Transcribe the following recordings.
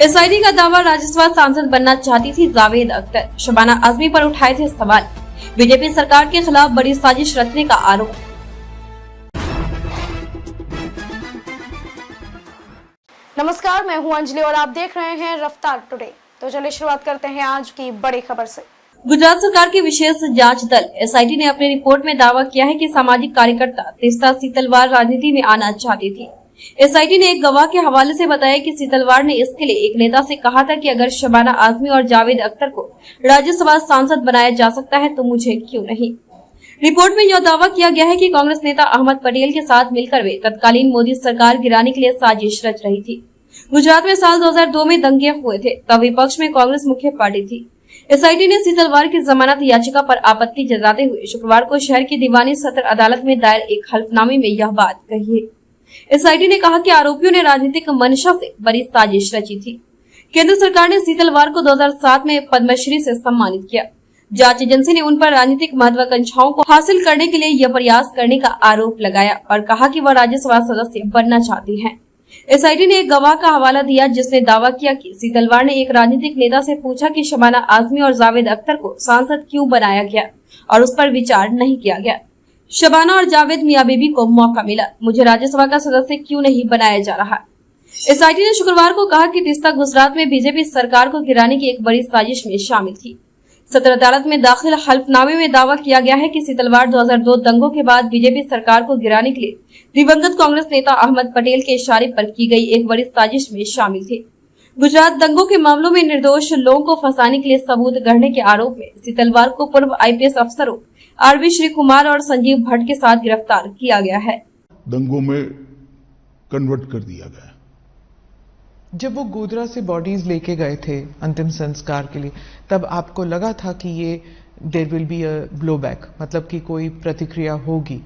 SIT का दावा, राज्यसभा सांसद बनना चाहती थी जावेद अख्तर। शबाना आजमी पर उठाए थे सवाल। बीजेपी सरकार के खिलाफ बड़ी साजिश रचने का आरोप। नमस्कार, मैं हूं अंजलि और आप देख रहे हैं रफ्तार टुडे। तो चलिए शुरुआत करते हैं आज की बड़ी खबर से। गुजरात सरकार की विशेष जांच दल एसआईटी ने अपनी रिपोर्ट में दावा किया है कि सामाजिक कार्यकर्ता तीस्ता सीतलवार राजनीति में आना चाहती थी। एसआईटी ने एक गवाह के हवाले से बताया कि सीतलवार ने इसके लिए एक नेता से कहा था कि अगर शबाना आजमी और जावेद अख्तर को राज्यसभा सांसद बनाया जा सकता है तो मुझे क्यों नहीं। रिपोर्ट में यह दावा किया गया है कि कांग्रेस नेता अहमद पटेल के साथ मिलकर वे तत्कालीन मोदी सरकार गिराने के लिए साजिश रच रही थी। गुजरात में साल 2002 में दंगे हुए थे, तब विपक्ष में कांग्रेस मुख्य पार्टी थी। एसआईटी ने सीतलवार की जमानत याचिका पर आपत्ति जताते हुए शुक्रवार को शहर की दीवानी सत्र अदालत में दायर एक हल्फनामे में यह बात कही है। एसआईटी ने कहा कि आरोपियों ने राजनीतिक मंशा से बड़ी साजिश रची थी। केंद्र सरकार ने सीतलवार को 2007 में पद्मश्री से सम्मानित किया। जांच एजेंसी ने उन पर राजनीतिक महत्वाकांक्षाओं को हासिल करने के लिए यह प्रयास करने का आरोप लगाया और कहा कि वह राज्यसभा सदस्य बनना चाहती हैं। एसआईटी ने एक गवाह का हवाला दिया जिसने दावा किया कि सीतलवार ने एक राजनीतिक नेता से पूछा कि शबाना आजमी और जावेद अख्तर को सांसद क्यों बनाया गया और उस पर विचार नहीं किया गया। शबाना और जावेद मियां बीबी को मौका मिला, मुझे राज्यसभा का सदस्य क्यों नहीं बनाया जा रहा। एसआईटी ने शुक्रवार को कहा कि तीस्ता गुजरात में बीजेपी सरकार को गिराने की एक बड़ी साजिश में शामिल थी। सत्र अदालत में दाखिल हल्फनामे में दावा किया गया है कि सीतलवार 2002 दंगों के बाद बीजेपी सरकार को गिराने के लिए दिवंगत कांग्रेस नेता अहमद पटेल के इशारे पर की गई एक बड़ी साजिश में शामिल थी। गुजरात दंगों के मामलों में निर्दोष लोगों को फंसाने के लिए सबूत गढ़ने के आरोप में सीतलवार को पूर्व आईपीएस अफसरों आरबी श्री कुमार और संजीव भट्ट के साथ गिरफ्तार किया गया है। दंगों में कन्वर्ट कर दिया गया। जब वो गोधरा से बॉडीज लेके गए थे अंतिम संस्कार के लिए, तब आपको लगा था कि ये there will be a blowback, मतलब कि कोई प्रतिक्रिया होगी?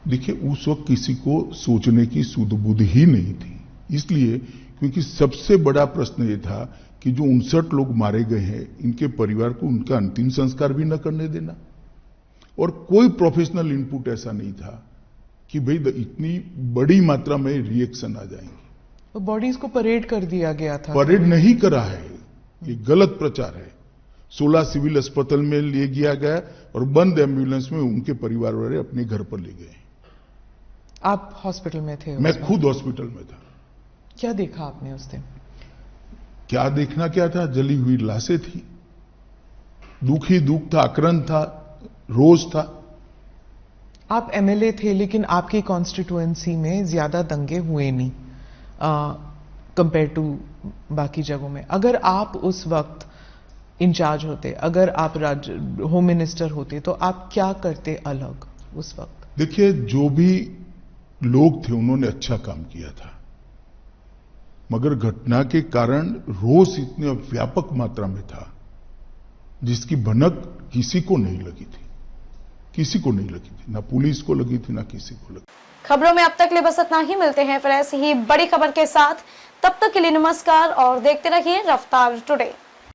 देखिए, उस वक्त किसी को सोचने की सुध-बुध ही नहीं थी, इसलिए क्योंकि सबसे बड़ा प्रश्न ये था कि जो 59 लोग मारे गए हैं, इनके परिवार को उनका अंतिम संस्कार भी न करने देना। और कोई प्रोफेशनल इनपुट ऐसा नहीं था कि भाई इतनी बड़ी मात्रा में रिएक्शन आ जाएंगे। तो बॉडीज को परेड कर दिया गया था। परेड नहीं करा है, ये गलत प्रचार है। 16 सिविल अस्पताल में ले गया गया और बंद एम्बुलेंस में उनके परिवार वाले अपने घर पर ले गए। आप हॉस्पिटल में थे? मैं खुद हॉस्पिटल में था। क्या देखा आपने उस दिन? क्या देखना क्या था, जली हुई लाशें थी। दुख ही दुख था, आक्रांत था, रोष था। आप एमएलए थे, लेकिन आपकी कॉन्स्टिट्यूएंसी में ज्यादा दंगे हुए नहीं कंपेयर टू बाकी जगहों में। अगर आप उस वक्त इंचार्ज होते, अगर आप होम मिनिस्टर होते, तो आप क्या करते अलग उस वक्त? देखिए, जो भी लोग थे उन्होंने अच्छा काम किया था, मगर घटना के कारण रोष इतने व्यापक मात्रा में था जिसकी भनक किसी को नहीं लगी थी, किसी को नहीं लगी थी, ना पुलिस को लगी थी, ना किसी को लगी। खबरों में अब तक लिए बस इतना ही। मिलते हैं फिर ऐसी ही बड़ी खबर के साथ। तब तक के लिए नमस्कार और देखते रहिए रफ्तार टुडे।